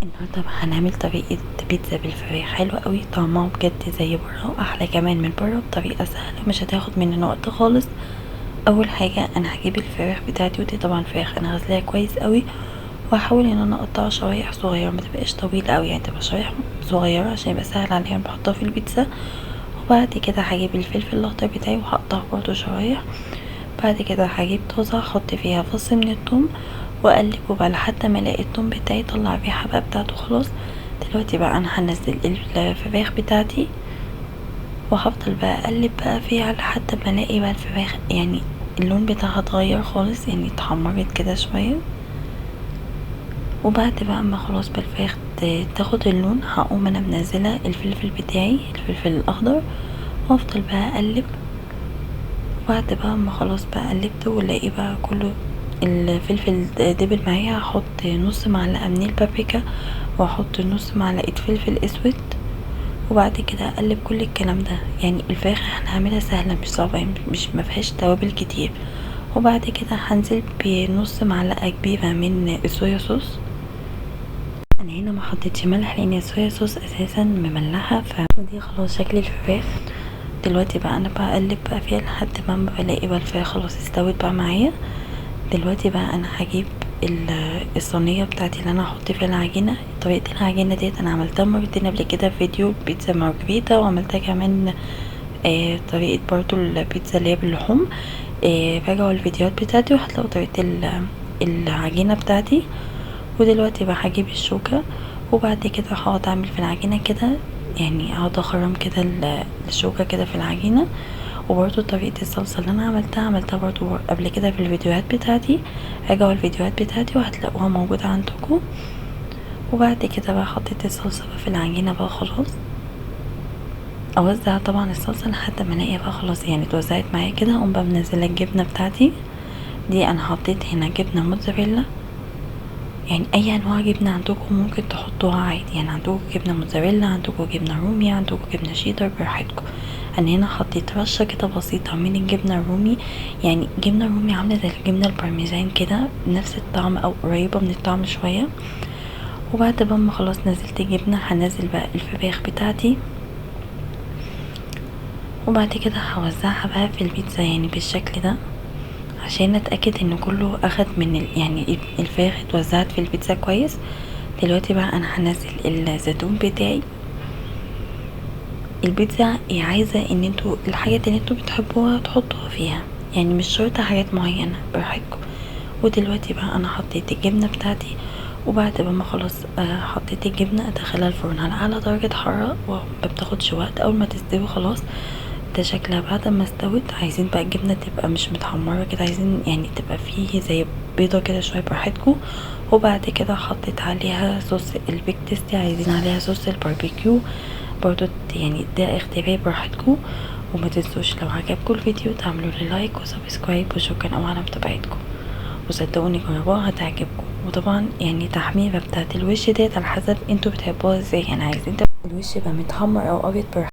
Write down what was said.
النهارده بقى هنعمل طريقة بيتزا بالفراخ حلوة قوي، طعمها بجد زي بره واحلى كمان من بره بطريقة سهلة مش هتاخد مننا وقت خالص. اول حاجة انا هجيب الفراخ بتاعتي، ودي طبعا فراخ انا غسلاها كويس قوي، وهحاول ان انا اقطعها شرايح صغيرة، ما تبقاش طويلة قوي، يعني تبقى شرايح صغيرة عشان يبقى سهل عليها بحطها في البيتزا. وبعد كده هجيب الفلفل الاخضر بتاعي وهقطعه برضو شرايح. بعد كده هجيب طاسة احط فيها فص من الثوم واقلبه بقى لحد ما الاقي الثوم بتاعي طلع الريحه بقى بتاعته خلاص. دلوقتي بقى انا هنزل الفراخ بتاعتي، وهفضل بقى اقلب بقى فيها لحد ما الاقي بقى الفراخ يعني اللون بتاعها اتغير خالص، يعني اتحمرت كده شويه. وبعد بقى ما خلاص بقى الفراخ تاخد اللون، هقوم انا منزله الفلفل بتاعي، الفلفل الاخضر، وافضل بقى اقلب. وبعد بقى ما خلاص بقى قلبت والاقي بقى كله الفلفل دبل معايا، هحط نص معلقه من البابريكا، واحط نص معلقه فلفل اسود. وبعد كده اقلب كل الكلام ده. يعني الفراخ احنا هنعملها سهله مش صعبه، يعني مش مفيهاش توابل كتير. وبعد كده هنزل بنص معلقه كبيره من الصويا صوص. انا هنا ما حطيتش ملح لان الصويا صوص اساسا مملحه، ودي خلاص شكل الفراخ. دلوقتي بقى انا بقلب بقى فيها لحد ما بلاقي بقى الفراخ خلاص استوت بقى معايا. دلوقتي بقى انا هجيب الصينيه بتاعتي اللي انا هحط فيها العجينه. طريقه العجينه ديت انا عملتها مرتين قبل كده في فيديو بيتزا مارجريتا، وعملتها كمان طريقه برضو البيتزا اللي هي باللحوم. راجعوا الفيديوهات بتاعتي وهتلاقوا طريقه العجينه بتاعتي. ودلوقتي بقى هجيب الشوكه، وبعد كده هقعد اعمل في العجينه كده، يعني هقعد اخرم كده الشوكه كده في العجينه. وبرضو طريقة الصلصة اللي انا عملتها برضو قبل كده في الفيديوهات بتاعتي، راجعوا الفيديوهات بتاعتي وهتلاقوها موجودة عندكم. وبعد كده بقى حطيت الصلصة بقى في العجينة بقى خلاص، اوزع طبعا الصلصة لحد ما الاقيها بقى خلاص يعني اتوزعت معايا كده. اقوم بقى منزلة الجبنة بتاعتي. دي انا حطيت هنا جبنة موتزاريلا، يعني اي انواع جبنة عندكم ممكن تحطوها عادي، يعني عندكم جبنة موتزاريلا، عندكم جبنة رومي، عندكم جبنة شيدر، براحتكم. انا هنا حطيت رشه كده بسيطه من الجبنه الرومي، يعني جبنه رومي عامله زي الجبنه البارميزان كده، نفس الطعم او قريبه من الطعم شويه. وبعد بقى ما خلاص نزلت الجبنه، هنزل بقى الفراخ بتاعتي، وبعد كده هوزعها بقى في البيتزا يعني بالشكل ده، عشان اتاكد ان كله اخد من يعني الفراخ اتوزعت في البيتزا كويس. دلوقتي بقى انا هنزل الزيتون بتاعي. البيتزا عايزه ان انتوا الحاجات اللي انتوا بتحبوها تحطوها فيها، يعني مش شرط حاجات معينه، براحتكم. ودلوقتي بقى انا حطيت الجبنه بتاعتي، وبعد ما خلاص حطيت الجبنه ادخلها الفرن على اعلى درجه حراره، وما بتاخدش وقت. اول ما تستوي خلاص ده شكلها بعد ما استوت. عايزين بقى الجبنه تبقى مش متحمره كده، عايزين يعني تبقى فيه زي بيضه كده شويه، براحتكم. وبعد كده حطيت عليها صوص البيك تيستي، عايزين عليها صوص الباربيكيو برضو، يعني ده اختياري براحتكم. وما تنسوش لو عجبكم الفيديو تعملوا لي لايك وسبسكرايب، وشكرا على متابعتكم. وصدقوني جربوها هتعجبكم. وطبعا يعني تحميره بتاعت الوش ديت على حسب انتوا بتحبوها ازاي، يعني عايزين الوش يبقى متحمر او ابيض براحتكم.